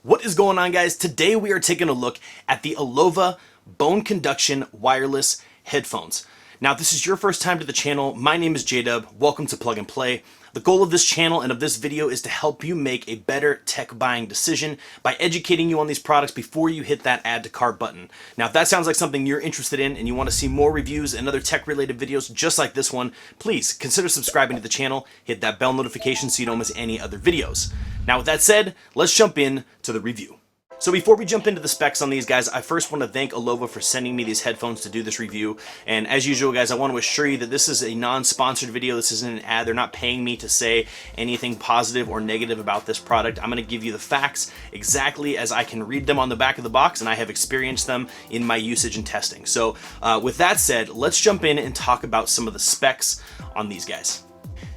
What is going on, guys? Today we are taking a look at the ALOVA bone conduction wireless headphones. Now, if this is your first time to the channel, my name is JDubb. Welcome to Plug and Play. The goal of this channel and of this video is to help you make a better tech buying decision by educating you on these products before you hit that add to cart button. Now, if that sounds like something you're interested in and you want to see more reviews and other tech related videos just like this one, please consider subscribing to the channel, hit that bell notification so you don't miss any other videos. Now, with that said, let's jump in to the review. So before we jump into the specs on these guys, I first want to thank ALOVA for sending me these headphones to do this review. And as usual, guys, I want to assure you that this is a non-sponsored video. This isn't an ad. They're not paying me to say anything positive or negative about this product. I'm going to give you the facts exactly as I can read them on the back of the box, and I have experienced them in my usage and testing. So with that said, let's jump in and talk about some of the specs on these guys.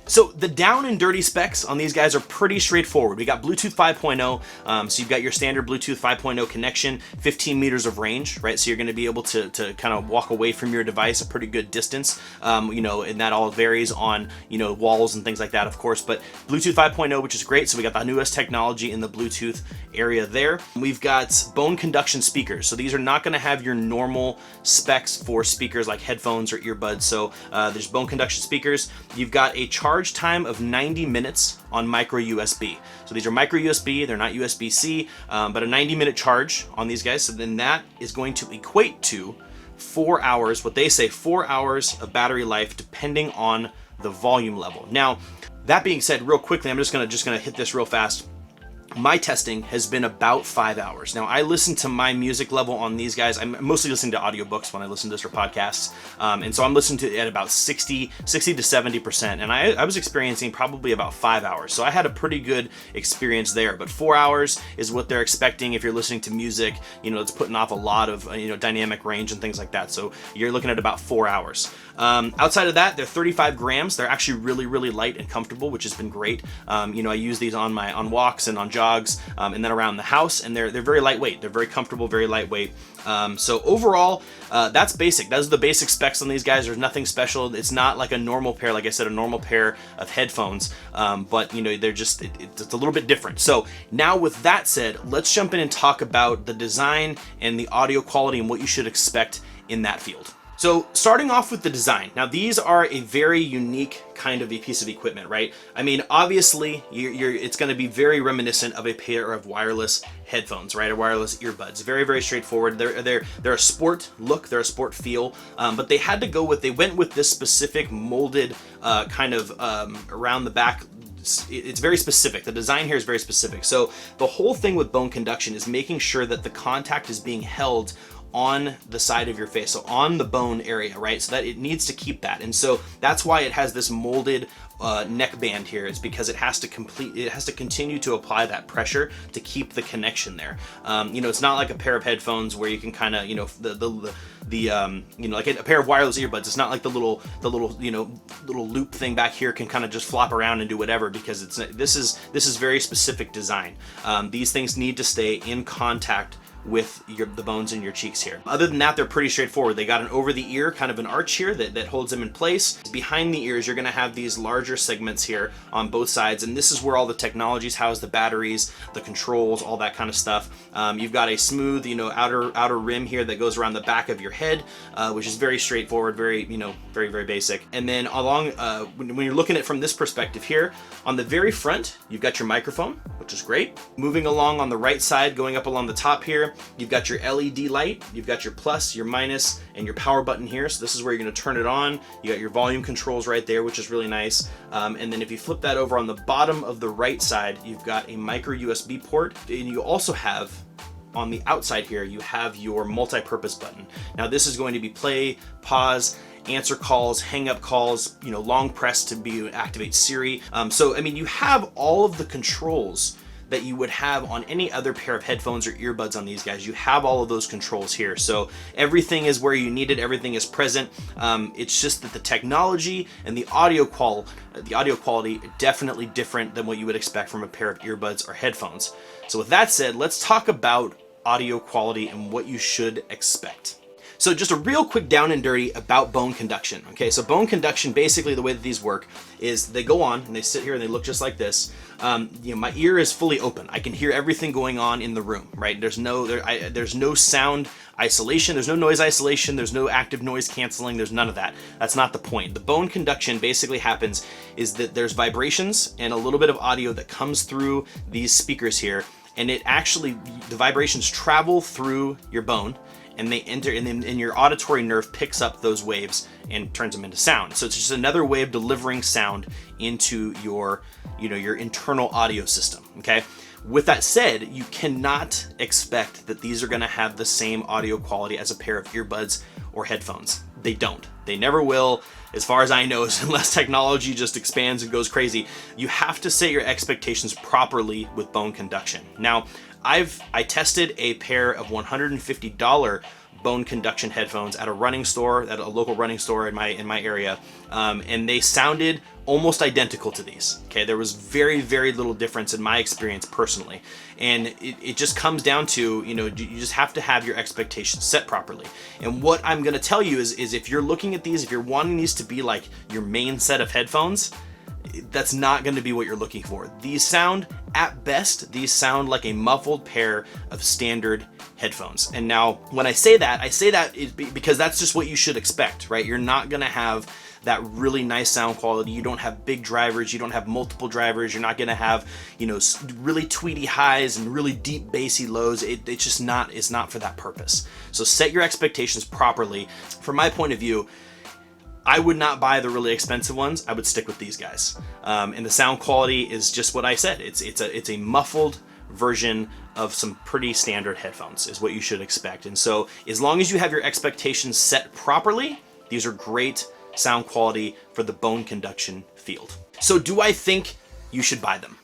So the down and dirty specs on these guys are pretty straightforward. We got Bluetooth 5.0, so you've got your standard Bluetooth 5.0 connection, 15 meters of range, right? So you're going to be able to kind of walk away from your device a pretty good distance, and that all varies on, walls and things like that, of course, but Bluetooth 5.0, which is great. So we got the newest technology in the Bluetooth area there. We've got bone conduction speakers. So these are not going to have your normal specs for speakers like headphones or earbuds. So there's bone conduction speakers. You've got a charge time of 90 minutes on micro USB. So these are micro USB, they're not USB-C, but a 90-minute charge on these guys. So then that is going to equate to 4 hours, what they say, 4 hours of battery life, depending on the volume level. Now, that being said, real quickly, I'm just gonna hit this real fast. My testing has been about 5 hours. Now, I listen to my music level on these guys. I'm mostly listening to audiobooks when I listen to this or podcasts. And so I'm listening to it at about 60 to 70%. And I was experiencing probably about 5 hours. So I had a pretty good experience there. But 4 hours is what they're expecting if you're listening to music, it's putting off a lot of, dynamic range and things like that. So you're looking at about 4 hours. Outside of that, they're 35 grams. They're actually really, really light and comfortable, which has been great. I use these on walks and on jogs, and then around the house, and they're very lightweight. They're very comfortable, very lightweight. So overall, that's basic. Those are the basic specs on these guys. There's nothing special. It's not like a normal pair, like I said, a normal pair of headphones, but they're just, it's a little bit different. So now with that said, let's jump in and talk about the design and the audio quality and what you should expect in that field. So starting off with the design. Now these are a very unique kind of a piece of equipment, right? I mean, obviously it's going to be very reminiscent of a pair of wireless headphones, right? Or wireless earbuds. Very, very straightforward. They're a sport look, they're a sport feel, but they went with this specific molded kind of around the back. It's very specific. The design here is very specific. So the whole thing with bone conduction is making sure that the contact is being held on the side of your face, so on the bone area, right? So that it needs to keep that, and so that's why it has this molded neck band here. It's because it has to continue to apply that pressure to keep the connection there. It's not like a pair of headphones where you can kind of, like a pair of wireless earbuds. It's not like the little loop thing back here can kind of just flop around and do whatever, because this is very specific design. These things need to stay in contact with the bones in your cheeks here. Other than that, they're pretty straightforward. They got an over the ear kind of an arch here that holds them in place. Behind the ears, you're going to have these larger segments here on both sides, and this is where all the technology's housed, the batteries, the controls, all that kind of stuff. You've got a smooth, outer rim here that goes around the back of your head, which is very straightforward, very, very, very basic. And then along, when you're looking at it from this perspective here, on the very front, you've got your microphone, which is great. Moving along on the right side, going up along the top here, you've got your LED light, you've got your plus, your minus, and your power button here. So this is where you're going to turn it on. You got your volume controls right there, which is really nice. And then if you flip that over on the bottom of the right side, you've got a micro USB port, and you also have on the outside here, you have your multi-purpose button. Now this is going to be play, pause, answer calls, hang up calls, long press to activate Siri. So I mean, you have all of the controls that you would have on any other pair of headphones or earbuds on these guys. You have all of those controls here. So everything is where you need it, everything is present. It's just that the technology and the audio quality definitely different than what you would expect from a pair of earbuds or headphones. So with that said, let's talk about audio quality and what you should expect. So just a real quick down and dirty about bone conduction. Okay, so bone conduction, basically the way that these work is they go on and they sit here and they look just like this. My ear is fully open. I can hear everything going on in the room, right? There's no sound isolation. There's no noise isolation. There's no active noise canceling. There's none of that. That's not the point. The bone conduction basically happens is that there's vibrations and a little bit of audio that comes through these speakers here, and the vibrations travel through your bone, and they enter, and then your auditory nerve picks up those waves and turns them into sound. So it's just another way of delivering sound into your internal audio system. Okay. With that said, you cannot expect that these are going to have the same audio quality as a pair of earbuds or headphones. They don't. They never will, as far as I know, unless technology just expands and goes crazy. You have to set your expectations properly with bone conduction. Now, I tested a pair of $150 bone conduction headphones at a local running store in my area, and they sounded almost identical to these. Okay, there was very, very little difference in my experience personally, and it just comes down to, you just have to have your expectations set properly. And what I'm going to tell you is if you're looking at these, if you're wanting these to be like your main set of headphones, that's not going to be what you're looking for. At best, these sound like a muffled pair of standard headphones. And now when I say that because that's just what you should expect, right? You're not going to have that really nice sound quality. You don't have big drivers. You don't have multiple drivers. You're not going to have, really tweety highs and really deep bassy lows. It's not for that purpose. So set your expectations properly. From my point of view, I would not buy the really expensive ones. I would stick with these guys. And the sound quality is just what I said. It's a muffled version of some pretty standard headphones is what you should expect. And so as long as you have your expectations set properly, these are great sound quality for the bone conduction field. So do I think you should buy them?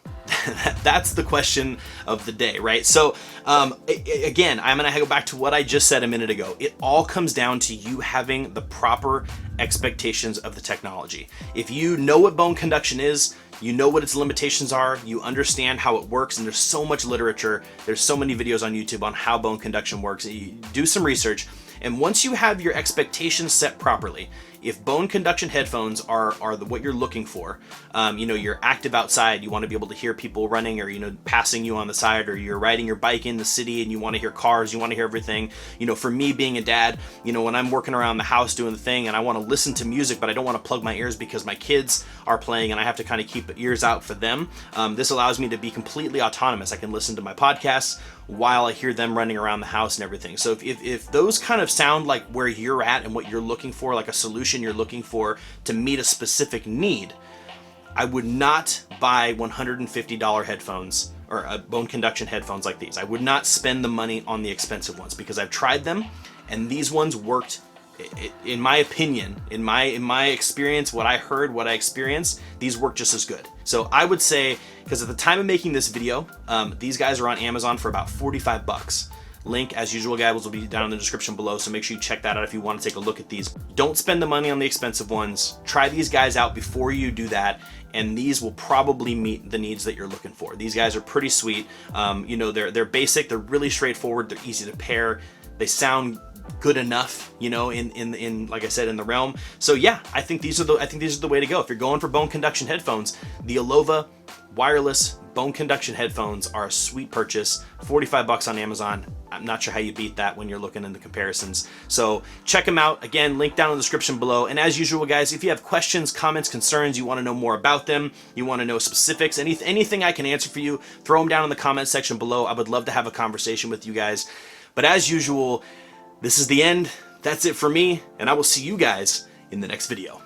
That's the question of the day, right? So again, I'm going to go back to what I just said a minute ago. It all comes down to you having the proper expectations of the technology. If you know what bone conduction is, you know what its limitations are, you understand how it works, and there's so much literature, there's so many videos on YouTube on how bone conduction works. You do some research, and once you have your expectations set properly, if bone conduction headphones are what you're looking for, you're active outside, you want to be able to hear people running or, passing you on the side, or you're riding your bike in the city and you want to hear cars, you want to hear everything. For me being a dad, when I'm working around the house doing the thing and I want to listen to music, but I don't want to plug my ears because my kids are playing and I have to kind of keep ears out for them. This allows me to be completely autonomous. I can listen to my podcasts while I hear them running around the house and everything. So if those kind of sound like where you're at and what you're looking for, like a solution you're looking for to meet a specific need, I would not buy $150 headphones or bone conduction headphones like these. I would not spend the money on the expensive ones because I've tried them and these ones worked. In my opinion, in my experience, what I heard, what I experienced, these work just as good. So I would say, because at the time of making this video, these guys are on Amazon for about 45 bucks. Link, as usual, guys, will be down in the description below, so make sure you check that out if you want to take a look at these. Don't spend the money on the expensive ones. Try these guys out before you do that, and these will probably meet the needs that you're looking for. These guys are pretty sweet. They're basic, they're really straightforward, they're easy to pair, they sound good enough, in like I said, in the realm. So yeah, I think these are the way to go. If you're going for bone conduction headphones, the ALOVA wireless bone conduction headphones are a sweet purchase. 45 bucks on Amazon. I'm not sure how you beat that when you're looking into comparisons. So check them out. Again, link down in the description below. And as usual, guys, if you have questions, comments, concerns, you want to know more about them, you want to know specifics, anything I can answer for you, throw them down in the comment section below. I would love to have a conversation with you guys. But as usual, this is the end. That's it for me, and I will see you guys in the next video.